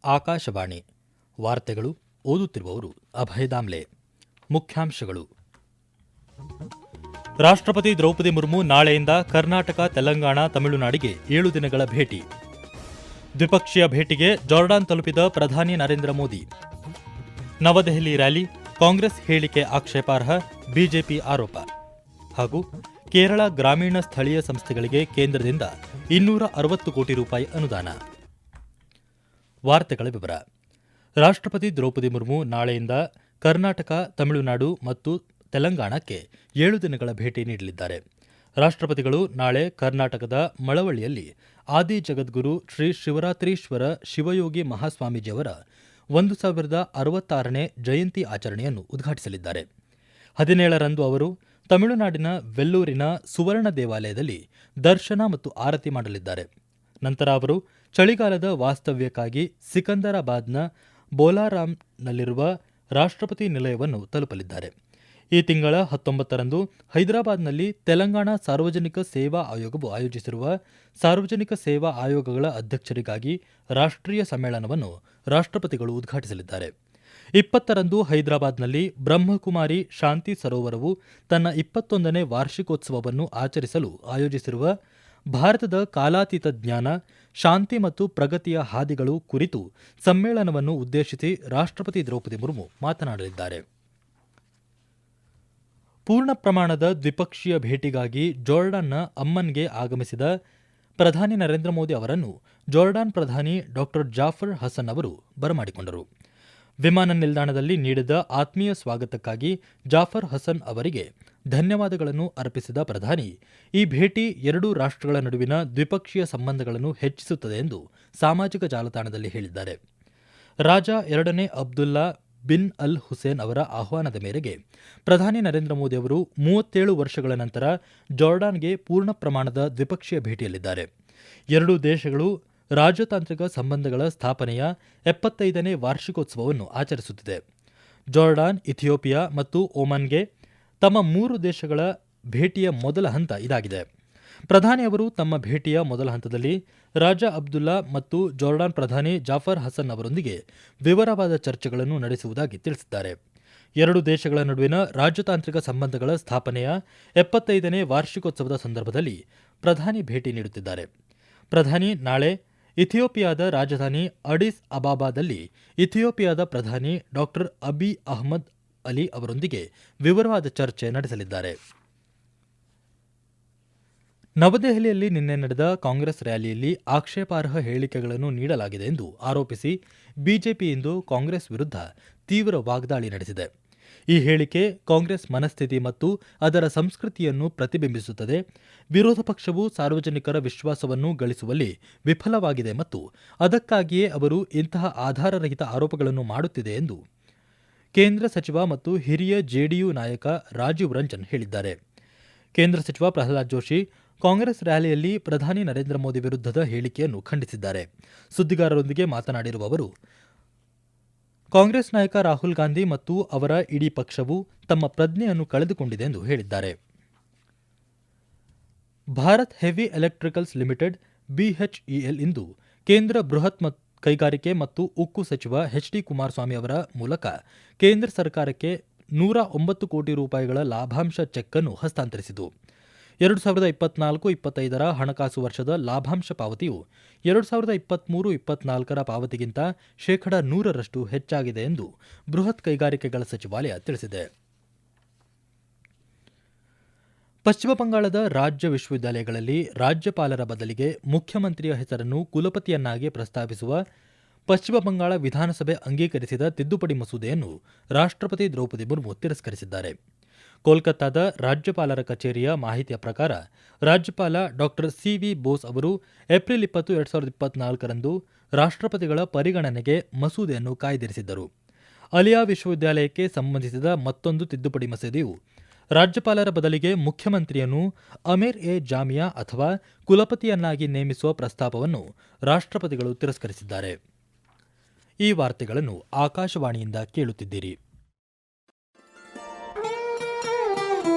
ಆಕಾಶವಾಣಿ ವಾರ್ತೆಗಳು ಓದುತ್ತಿರುವವರು ಅಭಯ ದಾಮ್ಲೆ. ಮುಖ್ಯಾಂಶಗಳು. ರಾಷ್ಟ್ರಪತಿ ದ್ರೌಪದಿ ಮುರ್ಮು ನಾಳೆಯಿಂದ ಕರ್ನಾಟಕ, ತೆಲಂಗಾಣ, ತಮಿಳುನಾಡಿಗೆ 7 ದಿನಗಳ ಭೇಟಿ. ದ್ವಿಪಕ್ಷೀಯ ಭೇಟಿಗೆ ಜಾರ್ಡಾನ್ ತಲುಪಿದ ಪ್ರಧಾನಿ ನರೇಂದ್ರ ಮೋದಿ. ನವದೆಹಲಿ ರ್ಯಾಲಿ, ಕಾಂಗ್ರೆಸ್ ಹೇಳಿಕೆ ಆಕ್ಷೇಪಾರ್ಹ, ಬಿಜೆಪಿ ಆರೋಪ. ಹಾಗೂ ಕೇರಳ ಗ್ರಾಮೀಣ ಸ್ಥಳೀಯ ಸಂಸ್ಥೆಗಳಿಗೆ ಕೇಂದ್ರದಿಂದ 260 ಕೋಟಿ ರೂಪಾಯಿ ಅನುದಾನ. ವಾರ್ತೆಗಳ ವಿವರ. ರಾಷ್ಟ್ರಪತಿ ದ್ರೌಪದಿ ಮುರ್ಮು ನಾಳೆಯಿಂದ ಕರ್ನಾಟಕ, ತಮಿಳುನಾಡು ಮತ್ತು ತೆಲಂಗಾಣಕ್ಕೆ 7 ದಿನಗಳ ಭೇಟಿ ನೀಡಲಿದ್ದಾರೆ. ರಾಷ್ಟ್ರಪತಿಗಳು ನಾಳೆ ಕರ್ನಾಟಕದ ಮಳವಳ್ಳಿಯಲ್ಲಿ ಆದಿ ಜಗದ್ಗುರು ಶ್ರೀ ಶಿವರಾತ್ರೀಶ್ವರ ಶಿವಯೋಗಿ ಮಹಾಸ್ವಾಮೀಜಿಯವರ 1066ನೇ ಜಯಂತಿ ಆಚರಣೆಯನ್ನು ಉದ್ಘಾಟಿಸಲಿದ್ದಾರೆ. 17ರಂದು ಅವರು ತಮಿಳುನಾಡಿನ ವೆಲ್ಲೂರಿನ ಸುವರ್ಣ ದೇವಾಲಯದಲ್ಲಿ ದರ್ಶನ ಮತ್ತು ಆರತಿ ಮಾಡಲಿದ್ದಾರೆ. ನಂತರ ಅವರು ಚಳಿಗಾಲದ ವಾಸ್ತವ್ಯಕ್ಕಾಗಿ ಸಿಕಂದರಾಬಾದ್ನ ಬೋಲಾರಾಂನಲ್ಲಿರುವ ರಾಷ್ಟ್ರಪತಿ ನಿಲಯವನ್ನು ತಲುಪಲಿದ್ದಾರೆ. ಈ ತಿಂಗಳ 19ರಂದು ಹೈದರಾಬಾದ್ನಲ್ಲಿ ತೆಲಂಗಾಣ ಸಾರ್ವಜನಿಕ ಸೇವಾ ಆಯೋಗವು ಆಯೋಜಿಸಿರುವ ಸಾರ್ವಜನಿಕ ಸೇವಾ ಆಯೋಗಗಳ ಅಧ್ಯಕ್ಷರಿಗಾಗಿ ರಾಷ್ಟ್ರೀಯ ಸಮ್ಮೇಳನವನ್ನು ರಾಷ್ಟ್ರಪತಿಗಳು ಉದ್ಘಾಟಿಸಲಿದ್ದಾರೆ. 20ರಂದು ಹೈದರಾಬಾದ್ನಲ್ಲಿ ಬ್ರಹ್ಮಕುಮಾರಿ ಶಾಂತಿ ಸರೋವರವು ತನ್ನ 21ನೇ ವಾರ್ಷಿಕೋತ್ಸವವನ್ನು ಆಚರಿಸಲು ಆಯೋಜಿಸಿರುವ ಭಾರತದ ಕಾಲಾತೀತ ಜ್ಞಾನ, ಶಾಂತಿ ಮತ್ತು ಪ್ರಗತಿಯ ಹಾದಿಗಳು ಕುರಿತು ಸಮ್ಮೇಳನವನ್ನು ಉದ್ದೇಶಿಸಿ ರಾಷ್ಟ್ರಪತಿ ದ್ರೌಪದಿ ಮುರ್ಮು ಮಾತನಾಡಲಿದ್ದಾರೆ. ಪೂರ್ಣ ಪ್ರಮಾಣದ ದ್ವಿಪಕ್ಷೀಯ ಭೇಟಿಗಾಗಿ ಜಾರ್ಡಾನ್ನ ಅಮ್ಮನ್ಗೆ ಆಗಮಿಸಿದ ಪ್ರಧಾನಿ ನರೇಂದ್ರ ಮೋದಿ ಅವರನ್ನು ಜಾರ್ಡಾನ್ ಪ್ರಧಾನಿ ಡಾ ಜಾಫರ್ ಹಸನ್ ಅವರು ಬರಮಾಡಿಕೊಂಡರು. ವಿಮಾನ ನಿಲ್ದಾಣದಲ್ಲಿ ನೀಡಿದ ಆತ್ಮೀಯ ಸ್ವಾಗತಕ್ಕಾಗಿ ಜಾಫರ್ ಹಸನ್ ಅವರಿಗೆ ಧನ್ಯವಾದಗಳನ್ನು ಅರ್ಪಿಸಿದ ಪ್ರಧಾನಿ, ಈ ಭೇಟಿ ಎರಡೂ ರಾಷ್ಟ್ರಗಳ ನಡುವಿನ ದ್ವಿಪಕ್ಷೀಯ ಸಂಬಂಧಗಳನ್ನು ಹೆಚ್ಚಿಸುತ್ತದೆ ಎಂದು ಸಾಮಾಜಿಕ ಜಾಲತಾಣದಲ್ಲಿ ಹೇಳಿದ್ದಾರೆ. ರಾಜ 2ನೇ ಅಬ್ದುಲ್ಲಾ ಬಿನ್ ಅಲ್ ಹುಸೇನ್ ಅವರ ಆಹ್ವಾನದ ಮೇರೆಗೆ ಪ್ರಧಾನಿ ನರೇಂದ್ರ ಮೋದಿ ಅವರು 37 ವರ್ಷಗಳ ನಂತರ ಜಾರ್ಡಾನ್ಗೆ ಪೂರ್ಣ ಪ್ರಮಾಣದ ದ್ವಿಪಕ್ಷೀಯ ಭೇಟಿಯಲ್ಲಿದ್ದಾರೆ. ಎರಡೂ ದೇಶಗಳು ರಾಜತಾಂತ್ರಿಕ ಸಂಬಂಧಗಳ ಸ್ಥಾಪನೆಯ 75ನೇ ವಾರ್ಷಿಕೋತ್ಸವವನ್ನು ಆಚರಿಸುತ್ತಿದೆ. ಜಾರ್ಡಾನ್, ಇಥಿಯೋಪಿಯಾ ಮತ್ತು ಒಮನ್ಗೆ ತಮ್ಮ 3 ದೇಶಗಳ ಭೇಟಿಯ ಮೊದಲ ಹಂತ ಇದಾಗಿದೆ. ಪ್ರಧಾನಿ ಅವರು ತಮ್ಮ ಭೇಟಿಯ ಮೊದಲ ಹಂತದಲ್ಲಿ ರಾಜ ಅಬ್ದುಲ್ಲಾ ಮತ್ತು ಜಾರ್ಡಾನ್ ಪ್ರಧಾನಿ ಜಾಫರ್ ಹಸನ್ ಅವರೊಂದಿಗೆ ವಿವರವಾದ ಚರ್ಚೆಗಳನ್ನು ನಡೆಸುವುದಾಗಿ ತಿಳಿಸಿದ್ದಾರೆ. ಎರಡು ದೇಶಗಳ ನಡುವಿನ ರಾಜತಾಂತ್ರಿಕ ಸಂಬಂಧಗಳ ಸ್ಥಾಪನೆಯ 75ನೇ ವಾರ್ಷಿಕೋತ್ಸವದ ಸಂದರ್ಭದಲ್ಲಿ ಪ್ರಧಾನಿ ಭೇಟಿ ನೀಡುತ್ತಿದ್ದಾರೆ. ಪ್ರಧಾನಿ ನಾಳೆ ಇಥಿಯೋಪಿಯಾದ ರಾಜಧಾನಿ ಅಡಿಸ್ ಅಬಾಬಾದಲ್ಲಿ ಇಥಿಯೋಪಿಯಾದ ಪ್ರಧಾನಿ ಡಾ ಅಬಿ ಅಹ್ಮದ್ ಅಲಿ ಅವರೊಂದಿಗೆ ವಿವರವಾದ ಚರ್ಚೆ ನಡೆಸಲಿದ್ದಾರೆ. ನವದೆಹಲಿಯಲ್ಲಿ ನಿನ್ನೆ ನಡೆದ ಕಾಂಗ್ರೆಸ್ ರ್ಯಾಲಿಯಲ್ಲಿ ಆಕ್ಷೇಪಾರ್ಹ ಹೇಳಿಕೆಗಳನ್ನು ನೀಡಲಾಗಿದೆ ಎಂದು ಆರೋಪಿಸಿ ಬಿಜೆಪಿ ಇಂದು ಕಾಂಗ್ರೆಸ್ ವಿರುದ್ಧ ತೀವ್ರ ವಾಗ್ದಾಳಿ ನಡೆಸಿದೆ. ಈ ಹೇಳಿಕೆ ಕಾಂಗ್ರೆಸ್ ಮನಸ್ಥಿತಿ ಮತ್ತು ಅದರ ಸಂಸ್ಕೃತಿಯನ್ನು ಪ್ರತಿಬಿಂಬಿಸುತ್ತದೆ. ವಿರೋಧ ಪಕ್ಷವು ಸಾರ್ವಜನಿಕರ ವಿಶ್ವಾಸವನ್ನು ಗಳಿಸುವಲ್ಲಿ ವಿಫಲವಾಗಿದೆ ಮತ್ತು ಅದಕ್ಕಾಗಿಯೇ ಅವರು ಇಂತಹ ಆಧಾರರಹಿತ ಆರೋಪಗಳನ್ನು ಮಾಡುತ್ತಿದೆ ಎಂದು ಕೇಂದ್ರ ಸಚಿವ ಮತ್ತು ಹಿರಿಯ ಜೆಡಿಯು ನಾಯಕ ರಾಜೀವ್ ರಂಜನ್ ಹೇಳಿದ್ದಾರೆ. ಕೇಂದ್ರ ಸಚಿವ ಪ್ರಹ್ಲಾದ್ ಜೋಶಿ ಕಾಂಗ್ರೆಸ್ ರ್ಯಾಲಿಯಲ್ಲಿ ಪ್ರಧಾನಿ ನರೇಂದ್ರ ಮೋದಿ ವಿರುದ್ಧದ ಹೇಳಿಕೆಯನ್ನು ಖಂಡಿಸಿದ್ದಾರೆ. ಸುದ್ದಿಗಾರರೊಂದಿಗೆ ಮಾತನಾಡಿರುವ ಅವರು, ಕಾಂಗ್ರೆಸ್ ನಾಯಕ ರಾಹುಲ್ ಗಾಂಧಿ ಮತ್ತು ಅವರ ಇಡೀ ಪಕ್ಷವು ತಮ್ಮ ಪ್ರಜ್ಞೆಯನ್ನು ಕಳೆದುಕೊಂಡಿದೆ ಎಂದು ಹೇಳಿದ್ದಾರೆ. Bharat Heavy Electricals Limited BHEL ಇಂದು ಕೇಂದ್ರ ಬೃಹತ್ ಕೈಗಾರಿಕೆ ಮತ್ತು ಉಕ್ಕು ಸಚಿವ ಎಚ್.ಡಿ. ಕುಮಾರಸ್ವಾಮಿ ಅವರ ಮೂಲಕ ಕೇಂದ್ರ ಸರ್ಕಾರಕ್ಕೆ 109 ಕೋಟಿ ರೂಪಾಯಿಗಳ ಲಾಭಾಂಶ ಚೆಕ್ ಅನ್ನು ಹಸ್ತಾಂತರಿಸಿತು. 2024-25ರ ಹಣಕಾಸು ವರ್ಷದ ಲಾಭಾಂಶ ಪಾವತಿಯು 2023-24ರ ಪಾವತಿಗಿಂತ 100% ಹೆಚ್ಚಾಗಿದೆ ಎಂದು ಬೃಹತ್ ಕೈಗಾರಿಕೆಗಳ ಸಚಿವಾಲಯ ತಿಳಿಸಿದೆ. ಪಶ್ಚಿಮ ಬಂಗಾಳದ ರಾಜ್ಯ ವಿಶ್ವವಿದ್ಯಾಲಯಗಳಲ್ಲಿ ರಾಜ್ಯಪಾಲರ ಬದಲಿಗೆ ಮುಖ್ಯಮಂತ್ರಿಯ ಹೆಸರನ್ನು ಕುಲಪತಿಯನ್ನಾಗಿ ಪ್ರಸ್ತಾಪಿಸುವ ಪಶ್ಚಿಮ ಬಂಗಾಳ ವಿಧಾನಸಭೆ ಅಂಗೀಕರಿಸಿದ ತಿದ್ದುಪಡಿ ಮಸೂದೆಯನ್ನು ರಾಷ್ಟ್ರಪತಿ ದ್ರೌಪದಿ ಮುರ್ಮು ತಿರಸ್ಕರಿಸಿದ್ದಾರೆ. ಕೋಲ್ಕತ್ತಾದ ರಾಜ್ಯಪಾಲರ ಕಚೇರಿಯ ಮಾಹಿತಿಯ ಪ್ರಕಾರ ರಾಜ್ಯಪಾಲ ಡಾ ಸಿ.ವಿ. ಬೋಸ್ ಅವರು ಏಪ್ರಿಲ್ 20, 2024ರಂದು ರಾಷ್ಟ್ರಪತಿಗಳ ಪರಿಗಣನೆಗೆ ಮಸೂದೆಯನ್ನು ಕಾಯ್ದಿರಿಸಿದ್ದರು. ಅಲಿಯಾ ವಿಶ್ವವಿದ್ಯಾಲಯಕ್ಕೆ ಸಂಬಂಧಿಸಿದ ಮತ್ತೊಂದು ತಿದ್ದುಪಡಿ ಮಸೂದೆಯು ರಾಜ್ಯಪಾಲರ ಬದಲಿಗೆ ಮುಖ್ಯಮಂತ್ರಿಯನ್ನು ಅಮೀರ್-ಎ-ಜಾಮಿಯಾ ಅಥವಾ ಕುಲಪತಿಯನ್ನಾಗಿ ನೇಮಿಸುವ ಪ್ರಸ್ತಾಪವನ್ನು ರಾಷ್ಟ್ರಪತಿಗಳು ತಿರಸ್ಕರಿಸಿದ್ದಾರೆ. ಈ ವಾರ್ತೆಗಳನ್ನು ಆಕಾಶವಾಣಿಯಿಂದ ಕೇಳುತ್ತಿದ್ದೀರಿ.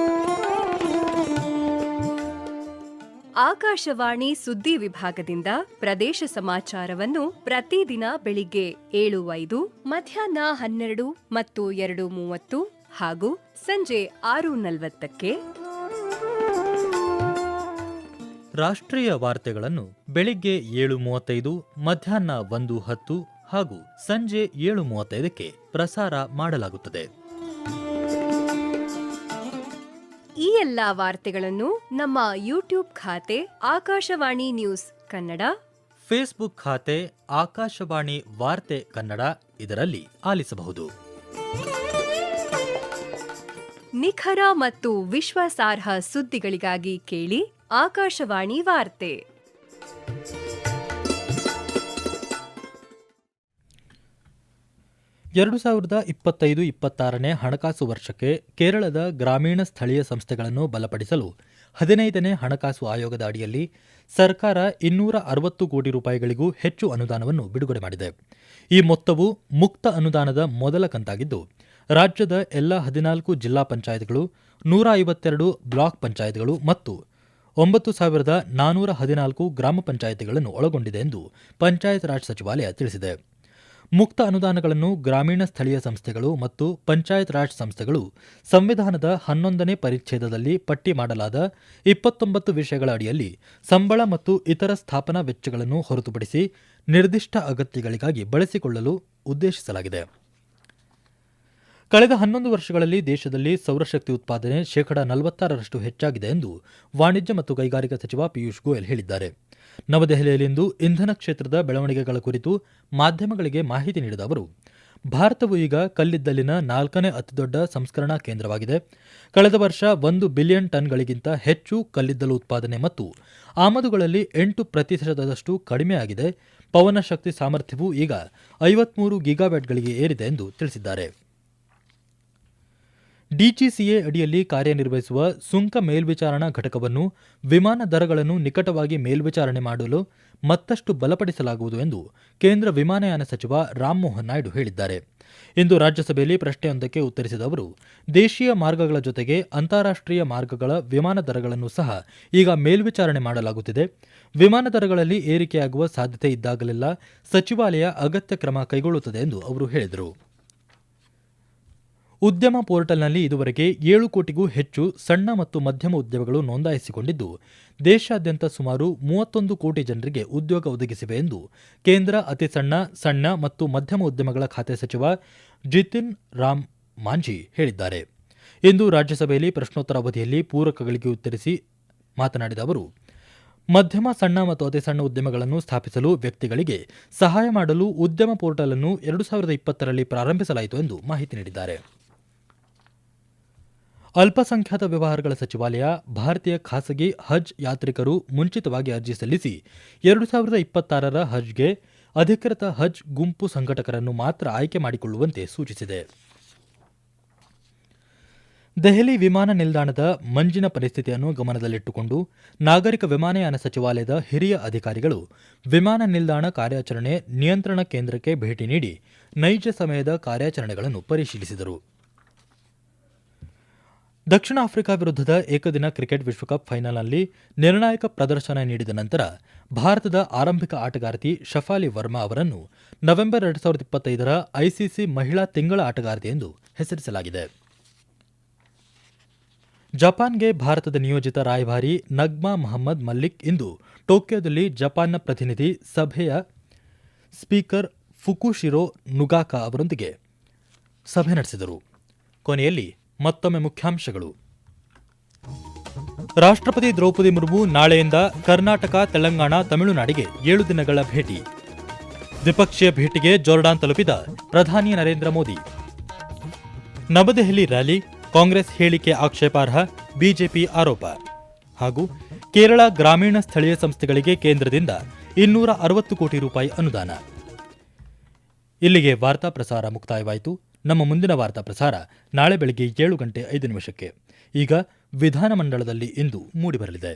ಆಕಾಶವಾಣಿ ಸುದ್ದಿ ವಿಭಾಗದಿಂದ ಪ್ರದೇಶ ಸಮಾಚಾರವನ್ನು ಪ್ರತಿದಿನ ಬೆಳಿಗ್ಗೆ 7:05, ಮಧ್ಯಾಹ್ನ 12 ಮತ್ತು 2:30 ಹಾಗೂ ಸಂಜೆ 6:40ಕ್ಕೆ. ರಾಷ್ಟ್ರೀಯ ವಾರ್ತೆಗಳನ್ನು ಬೆಳಿಗ್ಗೆ 7:35, ಮಧ್ಯಾಹ್ನ 1:10 ಹಾಗೂ ಸಂಜೆ 7:35ಕ್ಕೆ ಪ್ರಸಾರ ಮಾಡಲಾಗುತ್ತದೆ. ಈ ಎಲ್ಲಾ ವಾರ್ತೆಗಳನ್ನು ನಮ್ಮ ಯೂಟ್ಯೂಬ್ ಖಾತೆ ಆಕಾಶವಾಣಿ ನ್ಯೂಸ್ ಕನ್ನಡ, ಫೇಸ್ಬುಕ್ ಖಾತೆ ಆಕಾಶವಾಣಿ ವಾರ್ತೆ ಕನ್ನಡ ಇದರಲ್ಲಿ ಆಲಿಸಬಹುದು. ನಿಖರ ಮತ್ತು ವಿಶ್ವಾಸಾರ್ಹ ಸುದ್ದಿಗಳಿಗಾಗಿ ಕೇಳಿ ಆಕಾಶವಾಣಿ ವಾರ್ತೆ. ಎರಡು 2025-26ನೇ ಹಣಕಾಸು ವರ್ಷಕ್ಕೆ ಕೇರಳದ ಗ್ರಾಮೀಣ ಸ್ಥಳೀಯ ಸಂಸ್ಥೆಗಳನ್ನು ಬಲಪಡಿಸಲು 15ನೇ ಹಣಕಾಸು ಆಯೋಗದ ಅಡಿಯಲ್ಲಿ ಸರ್ಕಾರ 260 ಕೋಟಿ ರೂಪಾಯಿಗಳಿಗೂ ಹೆಚ್ಚು ಅನುದಾನವನ್ನು ಬಿಡುಗಡೆ ಮಾಡಿದೆ. ಈ ಮೊತ್ತವು ಮುಕ್ತ ಅನುದಾನದ ಮೊದಲ ಕಂತಾಗಿದ್ದು, ರಾಜ್ಯದ ಎಲ್ಲ 14 ಜಿಲ್ಲಾ ಪಂಚಾಯತ್ಗಳು, 152 ಬ್ಲಾಕ್ ಪಂಚಾಯತ್ಗಳು ಮತ್ತು 9,414 ಗ್ರಾಮ ಪಂಚಾಯತಿಗಳನ್ನು ಒಳಗೊಂಡಿದೆ ಎಂದು ಪಂಚಾಯತ್ ರಾಜ್ ಸಚಿವಾಲಯ ತಿಳಿಸಿದೆ. ಮುಕ್ತ ಅನುದಾನಗಳನ್ನು ಗ್ರಾಮೀಣ ಸ್ಥಳೀಯ ಸಂಸ್ಥೆಗಳು ಮತ್ತು ಪಂಚಾಯತ್ ರಾಜ್ ಸಂಸ್ಥೆಗಳು ಸಂವಿಧಾನದ 11ನೇ ಪರಿಚ್ಛೇದದಲ್ಲಿ ಪಟ್ಟಿ ಮಾಡಲಾದ 29 ವಿಷಯಗಳ ಅಡಿಯಲ್ಲಿ ಸಂಬಳ ಮತ್ತು ಇತರ ಸ್ಥಾಪನಾ ವೆಚ್ಚಗಳನ್ನು ಹೊರತುಪಡಿಸಿ ನಿರ್ದಿಷ್ಟ ಅಗತ್ಯಗಳಿಗಾಗಿ ಬಳಸಿಕೊಳ್ಳಲು ಉದ್ದೇಶಿಸಲಾಗಿದೆ. ಕಳೆದ 11 ವರ್ಷಗಳಲ್ಲಿ ದೇಶದಲ್ಲಿ ಸೌರಶಕ್ತಿ ಉತ್ಪಾದನೆ 46% ಹೆಚ್ಚಾಗಿದೆ ಎಂದು ವಾಣಿಜ್ಯ ಮತ್ತು ಕೈಗಾರಿಕಾ ಸಚಿವ ಪಿಯೂಷ್ ಗೋಯಲ್ ಹೇಳಿದ್ದಾರೆ. ನವದೆಹಲಿಯಲ್ಲಿಂದು ಇಂಧನ ಕ್ಷೇತ್ರದ ಬೆಳವಣಿಗೆಗಳ ಕುರಿತು ಮಾಧ್ಯಮಗಳಿಗೆ ಮಾಹಿತಿ ನೀಡಿದ ಅವರು, ಭಾರತವು ಈಗ ಕಲ್ಲಿದ್ದಲಿನ 4ನೇ ಅತಿದೊಡ್ಡ ಸಂಸ್ಕರಣಾ ಕೇಂದ್ರವಾಗಿದೆ. ಕಳೆದ ವರ್ಷ 1 ಬಿಲಿಯನ್ ಟನ್ಗಳಿಗಿಂತ ಹೆಚ್ಚು ಕಲ್ಲಿದ್ದಲು ಉತ್ಪಾದನೆ ಮತ್ತು ಆಮದುಗಳಲ್ಲಿ 8% ಕಡಿಮೆಯಾಗಿದೆ. ಪವನ ಶಕ್ತಿ ಸಾಮರ್ಥ್ಯವು ಈಗ 53 ಗಿಗಾವ್ಯಾಟ್ಗಳಿಗೆ ಏರಿದೆ ಎಂದು ತಿಳಿಸಿದ್ದಾರೆ. ಡಿಜಿಸಿಎ ಅಡಿಯಲ್ಲಿ ಕಾರ್ಯನಿರ್ವಹಿಸುವ ಸುಂಕ ಮೇಲ್ವಿಚಾರಣಾ ಘಟಕವನ್ನು ವಿಮಾನ ದರಗಳನ್ನು ನಿಕಟವಾಗಿ ಮೇಲ್ವಿಚಾರಣೆ ಮಾಡಲು ಮತ್ತಷ್ಟು ಬಲಪಡಿಸಲಾಗುವುದು ಎಂದು ಕೇಂದ್ರ ವಿಮಾನಯಾನ ಸಚಿವ ರಾಮಮೋಹನ್ ನಾಯ್ಡು ಹೇಳಿದ್ದಾರೆ. ಇಂದು ರಾಜ್ಯಸಭೆಯಲ್ಲಿ ಪ್ರಶ್ನೆಯೊಂದಕ್ಕೆ ಉತ್ತರಿಸಿದ ಅವರು, ದೇಶೀಯ ಮಾರ್ಗಗಳ ಜೊತೆಗೆ ಅಂತಾರಾಷ್ಟ್ರೀಯ ಮಾರ್ಗಗಳ ವಿಮಾನ ದರಗಳನ್ನು ಸಹ ಈಗ ಮೇಲ್ವಿಚಾರಣೆ ಮಾಡಲಾಗುತ್ತಿದೆ. ವಿಮಾನ ದರಗಳಲ್ಲಿ ಏರಿಕೆಯಾಗುವ ಸಾಧ್ಯತೆ ಇದ್ದಾಗಲೆಲ್ಲ ಸಚಿವಾಲಯ ಅಗತ್ಯ ಕ್ರಮ ಕೈಗೊಳ್ಳುತ್ತದೆ ಎಂದು ಅವರು ಹೇಳಿದರು. ಉದ್ಯಮ ಪೋರ್ಟಲ್ನಲ್ಲಿ ಇದುವರೆಗೆ 7 ಕೋಟಿಗೂ ಹೆಚ್ಚು ಸಣ್ಣ ಮತ್ತು ಮಧ್ಯಮ ಉದ್ಯಮಗಳು ನೋಂದಾಯಿಸಿಕೊಂಡಿದ್ದು, ದೇಶಾದ್ಯಂತ ಸುಮಾರು 31 ಕೋಟಿ ಜನರಿಗೆ ಉದ್ಯೋಗ ಒದಗಿಸಿವೆ ಎಂದು ಕೇಂದ್ರ ಅತಿ ಸಣ್ಣ ಮತ್ತು ಮಧ್ಯಮ ಉದ್ಯಮಗಳ ಖಾತೆ ಸಚಿವ ಜಿತಿನ್ ರಾಮ್ ಮಾಂಝಿ ಹೇಳಿದ್ದಾರೆ. ಇಂದು ರಾಜ್ಯಸಭೆಯಲ್ಲಿ ಪ್ರಶ್ನೋತ್ತರ ಅವಧಿಯಲ್ಲಿ ಪೂರಕಗಳಿಗೆ ಉತ್ತರಿಸಿ ಮಾತನಾಡಿದ ಅವರು, ಮಧ್ಯಮ, ಸಣ್ಣ ಮತ್ತು ಅತಿ ಸಣ್ಣ ಉದ್ಯಮಗಳನ್ನು ಸ್ಥಾಪಿಸಲು ವ್ಯಕ್ತಿಗಳಿಗೆ ಸಹಾಯ ಮಾಡಲು ಉದ್ಯಮ ಪೋರ್ಟಲ್ ಅನ್ನು 2020ರಲ್ಲಿ ಪ್ರಾರಂಭಿಸಲಾಯಿತು ಎಂದು ಮಾಹಿತಿ ನೀಡಿದ್ದಾರೆ. ಅಲ್ಪಸಂಖ್ಯಾತ ವ್ಯವಹಾರಗಳ ಸಚಿವಾಲಯ ಭಾರತೀಯ ಖಾಸಗಿ ಹಜ್ ಯಾತ್ರಿಕರು ಮುಂಚಿತವಾಗಿ ಅರ್ಜಿ ಸಲ್ಲಿಸಿ 2026ರ ಹಜ್ಗೆ ಅಧಿಕೃತ ಹಜ್ ಗುಂಪು ಸಂಘಟಕರನ್ನು ಮಾತ್ರ ಆಯ್ಕೆ ಮಾಡಿಕೊಳ್ಳುವಂತೆ ಸೂಚಿಸಿದೆ. ದೆಹಲಿ ವಿಮಾನ ನಿಲ್ದಾಣದ ಮಂಜಿನ ಪರಿಸ್ಥಿತಿಯನ್ನು ಗಮನದಲ್ಲಿಟ್ಟುಕೊಂಡು ನಾಗರಿಕ ವಿಮಾನಯಾನ ಸಚಿವಾಲಯದ ಹಿರಿಯ ಅಧಿಕಾರಿಗಳು ವಿಮಾನ ನಿಲ್ದಾಣ ಕಾರ್ಯಾಚರಣೆ ನಿಯಂತ್ರಣ ಕೇಂದ್ರಕ್ಕೆ ಭೇಟಿ ನೀಡಿ ನೈಜ ಸಮಯದ ಕಾರ್ಯಾಚರಣೆಗಳನ್ನು ಪರಿಶೀಲಿಸಿದರು. ದಕ್ಷಿಣ ಆಫ್ರಿಕಾ ವಿರುದ್ಧದ ಏಕದಿನ ಕ್ರಿಕೆಟ್ ವಿಶ್ವಕಪ್ ಫೈನಲ್ನಲ್ಲಿ ನಿರ್ಣಾಯಕ ಪ್ರದರ್ಶನ ನೀಡಿದ ನಂತರ ಭಾರತದ ಆರಂಭಿಕ ಆಟಗಾರ್ತಿ ಶಫಾಲಿ ವರ್ಮಾ ಅವರನ್ನು ನವೆಂಬರ್ 2025ರ ಐಸಿಸಿ ಮಹಿಳಾ ತಿಂಗಳ ಆಟಗಾರ್ತಿ ಎಂದು ಹೆಸರಿಸಲಾಗಿದೆ. ಜಪಾನ್ಗೆ ಭಾರತದ ನಿಯೋಜಿತ ರಾಯಭಾರಿ ನಗ್ಮಾ ಮೊಹಮ್ಮದ್ ಮಲ್ಲಿಕ್ ಇಂದು ಟೋಕಿಯೋದಲ್ಲಿ ಜಪಾನ್ನ ಪ್ರತಿನಿಧಿ ಸಭೆಯ ಸ್ಪೀಕರ್ ಫುಕುಶಿರೋ ನುಗಾಕಾ ಅವರೊಂದಿಗೆ ಸಭೆ ನಡೆಸಿದರು. ಕೊನೆಯಲ್ಲಿ ಮತ್ತೊಮ್ಮೆ ಮುಖ್ಯಾಂಶಗಳು. ರಾಷ್ಟ್ರಪತಿ ದ್ರೌಪದಿ ಮುರ್ಮು ನಾಳೆಯಿಂದ ಕರ್ನಾಟಕ, ತೆಲಂಗಾಣ, ತಮಿಳುನಾಡಿಗೆ 7 ದಿನಗಳ ಭೇಟಿ. ದ್ವಿಪಕ್ಷೀಯ ಭೇಟಿಗೆ ಜೋರ್ಡಾನ್ ತಲುಪಿದ ಪ್ರಧಾನಿ ನರೇಂದ್ರ ಮೋದಿ. ನವದೆಹಲಿ ರ್ಯಾಲಿ, ಕಾಂಗ್ರೆಸ್ ಹೇಳಿಕೆ ಆಕ್ಷೇಪಾರ್ಹ, ಬಿಜೆಪಿ ಆರೋಪ. ಹಾಗೂ ಕೇರಳ ಗ್ರಾಮೀಣ ಸ್ಥಳೀಯ ಸಂಸ್ಥೆಗಳಿಗೆ ಕೇಂದ್ರದಿಂದ 260 ಕೋಟಿ ರೂಪಾಯಿ ಅನುದಾನ. ಇಲ್ಲಿಗೆ ವಾರ್ತಾ ಪ್ರಸಾರ ಮುಕ್ತಾಯವಾಯಿತು. ನಮ್ಮ ಮುಂದಿನ ವಾರ್ತಾ ಪ್ರಸಾರ ನಾಳೆ ಬೆಳಗ್ಗೆ 7:05 ಈಗ ವಿಧಾನಮಂಡಲದಲ್ಲಿ ಇಂದು ಮೂಡಿಬರಲಿದೆ.